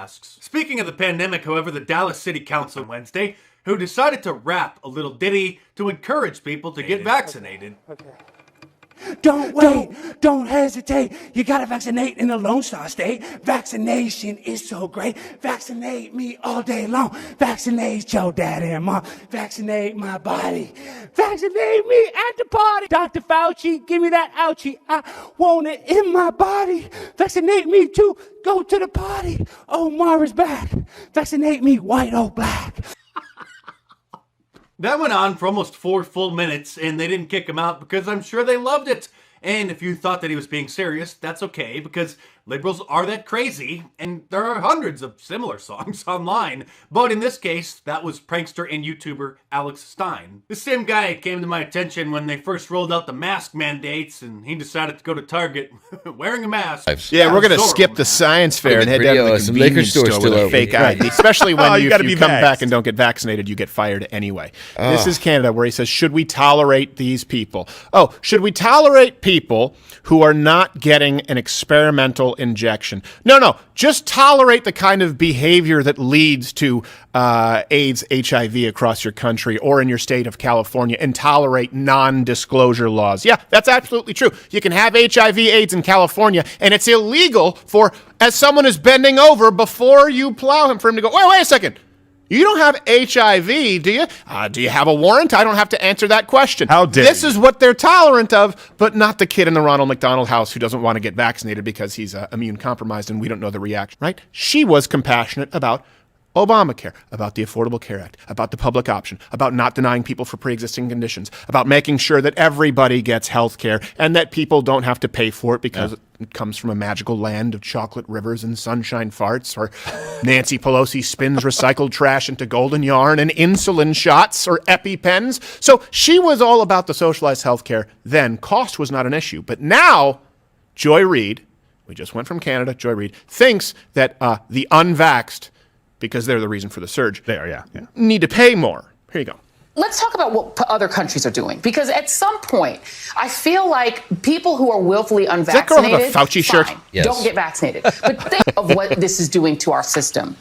masks. Speaking of the pandemic, however, the Dallas City Council on Wednesday, who decided to rap a little ditty to encourage people to get vaccinated. Okay. Don't wait, don't hesitate. You gotta vaccinate in the Lone Star State. Vaccination is so great. Vaccinate me all day long. Vaccinate your daddy and mom. Vaccinate my body. Vaccinate me at the party. Dr. Fauci, give me that ouchie. I want it in my body. Vaccinate me to go to the party. Omar is back. Vaccinate me white or black. That went on for almost 4 full minutes, and they didn't kick him out because I'm sure they loved it. And if you thought that he was being serious, that's okay, because liberals are that crazy, and there are hundreds of similar songs online. But in this case, that was prankster and YouTuber Alex Stein. The same guy came to my attention when they first rolled out the mask mandates, and he decided to go to Target wearing a mask. Yeah, we're going to skip the science fair and head down to the convenience store with a fake ID. Especially when if you come back and don't get vaccinated, you get fired anyway. This is Canada, where he says, should we tolerate these people? Oh, should we tolerate people who are not getting an experimental injection? No, just tolerate the kind of behavior that leads to AIDS, HIV across your country or in your state of California, and tolerate non-disclosure laws. Yeah, that's absolutely true. You can have HIV, AIDS in California, and it's illegal for, as someone is bending over before you plow him, for him to go, wait a second. You don't have HIV, do you? Do you have a warrant? I don't have to answer that question. How dare This is what they're tolerant of, but not the kid in the Ronald McDonald House who doesn't want to get vaccinated because he's immune compromised and we don't know the reaction, right? She was compassionate about Obamacare, about the Affordable Care Act, about the public option, about not denying people for pre-existing conditions, about making sure that everybody gets health care and that people don't have to pay for it because it comes from a magical land of chocolate rivers and sunshine farts, or Nancy Pelosi spins recycled trash into golden yarn and insulin shots or EpiPens. So she was all about the socialized health care then. Cost was not an issue. But now, Joy Reid, we just went from Canada, Joy Reid, thinks that the unvaxxed, because they're the reason for the surge, need to pay more. Here you go. Let's talk about what other countries are doing, because at some point, I feel like people who are willfully unvaccinated, does that girl have a Fauci shirt? Yes. Don't get vaccinated. But think of what this is doing to our system.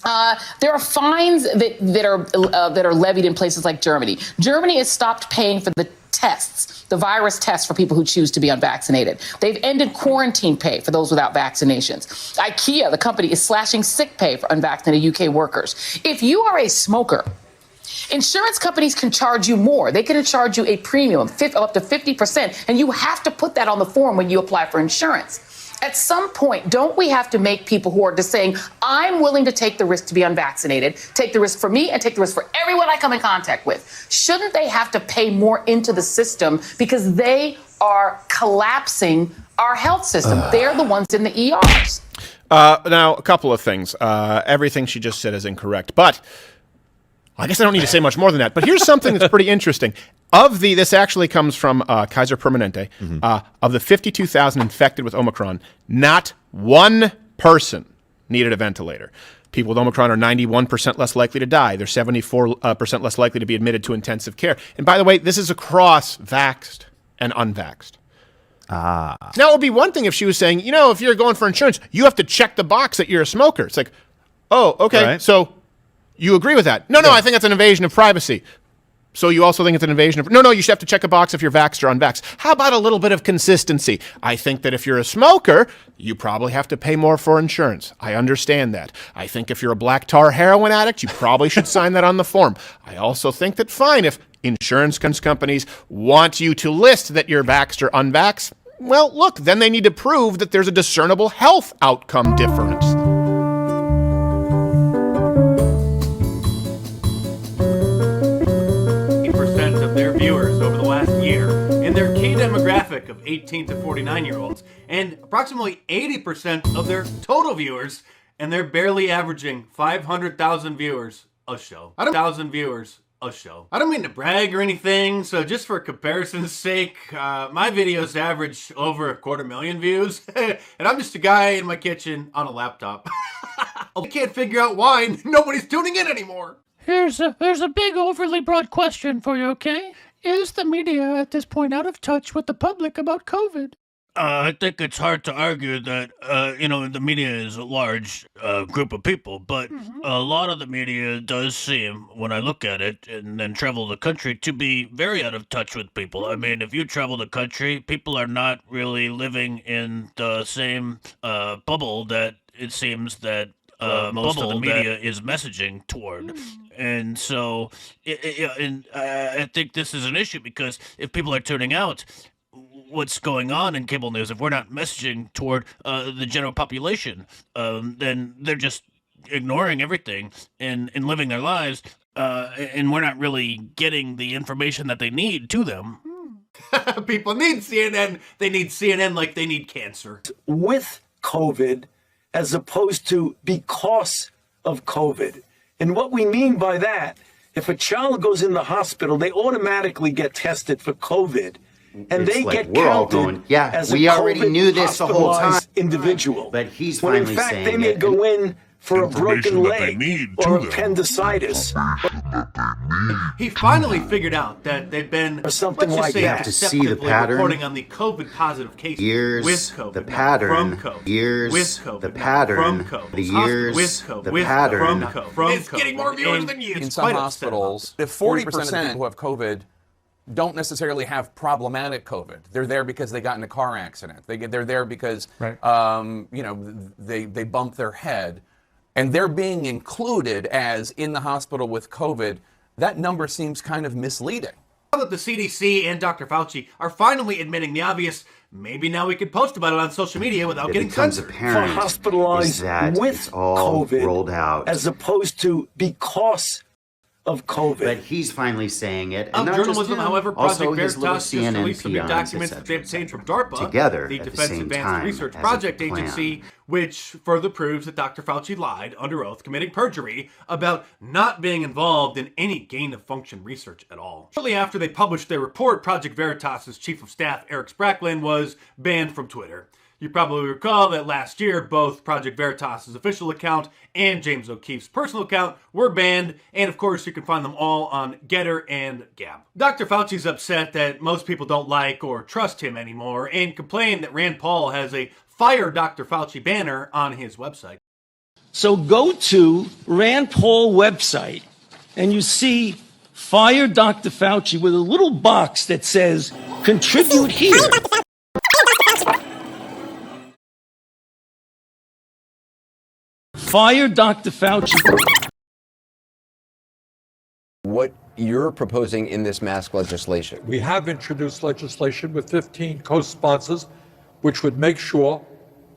There are fines that are levied in places like Germany. Germany has stopped paying for the tests, the virus tests for people who choose to be unvaccinated. They've ended quarantine pay for those without vaccinations. IKEA, the company, is slashing sick pay for unvaccinated UK workers. If you are a smoker, insurance companies can charge you more. They can charge you a premium up to 50%, and you have to put that on the form when you apply for insurance. At some point, don't we have to make people who are just saying, I'm willing to take the risk to be unvaccinated, take the risk for me and take the risk for everyone I come in contact with? Shouldn't they have to pay more into the system because they are collapsing our health system? They're the ones in the ERs. Now, a couple of things. Everything she just said is incorrect, but I guess I don't need to say much more than that. But here's something that's pretty interesting. This actually comes from Kaiser Permanente. Of the 52,000 infected with Omicron, not one person needed a ventilator. People with Omicron are 91% less likely to die. They're 74% less likely to be admitted to intensive care. And by the way, this is across vaxxed and unvaxxed. Now, it would be one thing if she was saying, if you're going for insurance, you have to check the box that you're a smoker. It's like, oh, okay, right. So you agree with that? No, I think that's an invasion of privacy. So you also think it's an invasion of... No, you should have to check a box if you're vaxxed or unvaxxed. How about a little bit of consistency? I think that if you're a smoker, you probably have to pay more for insurance. I understand that. I think if you're a black tar heroin addict, you probably should sign that on the form. I also think that fine, if insurance companies want you to list that you're vaxxed or unvaxxed, well, look, then they need to prove that there's a discernible health outcome difference. Viewers over the last year in their key demographic of 18 to 49-year-olds, and approximately 80% of their total viewers, and they're barely averaging 500,000 viewers a show. I don't mean to brag or anything, so just for comparison's sake, my videos average over 250,000 views, and I'm just a guy in my kitchen on a laptop. I can't figure out why nobody's tuning in anymore. Here's a big overly broad question for you, okay? Is the media at this point out of touch with the public about COVID? I think it's hard to argue that, the media is a large group of people, but a lot of the media does seem, when I look at it and then travel the country, to be very out of touch with people. I mean, if you travel the country, people are not really living in the same bubble that it seems that most of the media is messaging toward. And so, I think this is an issue because if people are tuning out, what's going on in cable news, if we're not messaging toward the general population, then they're just ignoring everything and living their lives, and we're not really getting the information that they need to them. People need CNN. They need CNN like they need cancer. With COVID as opposed to because of COVID. And what we mean by that, if a child goes in the hospital, they automatically get tested for COVID. And It's they like get we're all counted going, yeah, as we a already COVID knew this the whole time. hospitalized individual. But he's when in finally fact saying they may it. go in for a Information broken that they leg need or to them. appendicitis He finally figured out that they've been, Or something let's just like say, that. To see the deceptively pattern. reporting on the COVID positive cases Years, with COVID, the not pattern, from COVID, years, with COVID, the not pattern, from COVID, the hospital years, with COVID, the with pattern. from COVID, from It's COVID. getting more viewers And than you. it's In some quite upset about hospitals, it. if 40% of the people who have COVID don't necessarily have problematic COVID. They're there because they got in a car accident. They're there because they bumped their head, and they're being included as in the hospital with COVID. That number seems kind of misleading. Now that the CDC and Dr. Fauci are finally admitting the obvious, maybe now we could post about it on social media without It getting becomes censored. apparent hospitalized is that with it's all COVID rolled out. as opposed to because of COVID. But he's finally saying it. And Of not just journalism, him, however, also Project his little Veritas just released some new CNN documents that peons, they obtained from DARPA, together the at the Defense same Advanced time Research as Project a plan. Agency, which further proves that Dr. Fauci lied under oath, committing perjury about not being involved in any gain-of-function research at all. Shortly after they published their report, Project Veritas' Chief of Staff Eric Spracklin was banned from Twitter. You probably recall that last year, both Project Veritas' official account and James O'Keefe's personal account were banned, and of course you can find them all on Getter and Gab. Dr. Fauci's upset that most people don't like or trust him anymore, and complained that Rand Paul has a Fire Dr. Fauci banner on his website. So go to Rand Paul website, and you see Fire Dr. Fauci with a little box that says, contribute here. Fire Dr. Fauci. What you're proposing in this mask legislation. We have introduced legislation with 15 co-sponsors, which would make sure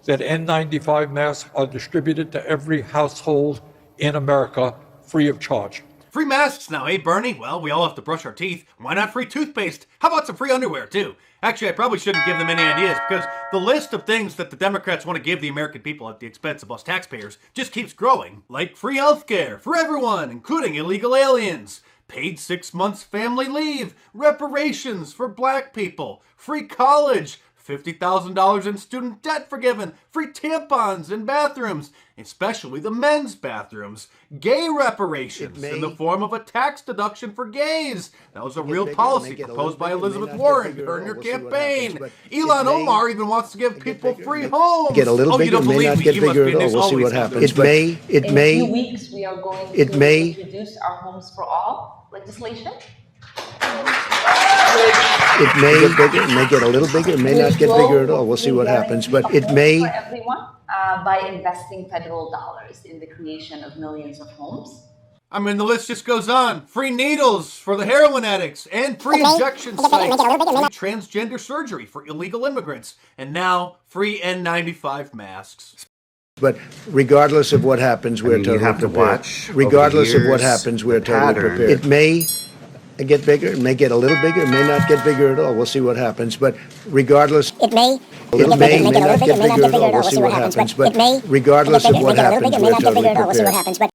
that N95 masks are distributed to every household in America free of charge. Free masks now, eh, Bernie? Well, we all have to brush our teeth. Why not free toothpaste? How about some free underwear, too? Actually, I probably shouldn't give them any ideas, because the list of things that the Democrats want to give the American people at the expense of us taxpayers just keeps growing. Like free healthcare for everyone, including illegal aliens, paid 6 months family leave, reparations for black people, free college, $50,000 in student debt forgiven, free tampons in bathrooms, especially the men's bathrooms, gay reparations in the form of a tax deduction for gays. That was a real policy proposed by Elizabeth Warren during her campaign. Elon Omar even wants to give people free homes. Get a little you bigger, don't may believe not me? get You must bigger be at all. this We'll see always what knows. happens. It may, In a few weeks, we are going to introduce our Homes for All legislation. it may get bigger, it may get a little bigger, it may not get bigger at all. We'll see what happens. But it may. For everyone, by investing federal dollars in the creation of millions of homes. I mean, the list just goes on. Free needles for the heroin addicts, and free injection sites, free transgender surgery for illegal immigrants, and now free N95 masks. But regardless of what happens, we're you totally have to prepared. watch Regardless over of what the years, happens, we're the totally pattern. prepared. It may get bigger, it may get a little bigger, it may not get bigger at all. We'll see what happens. But regardless, It may not get bigger at all. We'll see what happens. But regardless of what happens, we're totally prepared.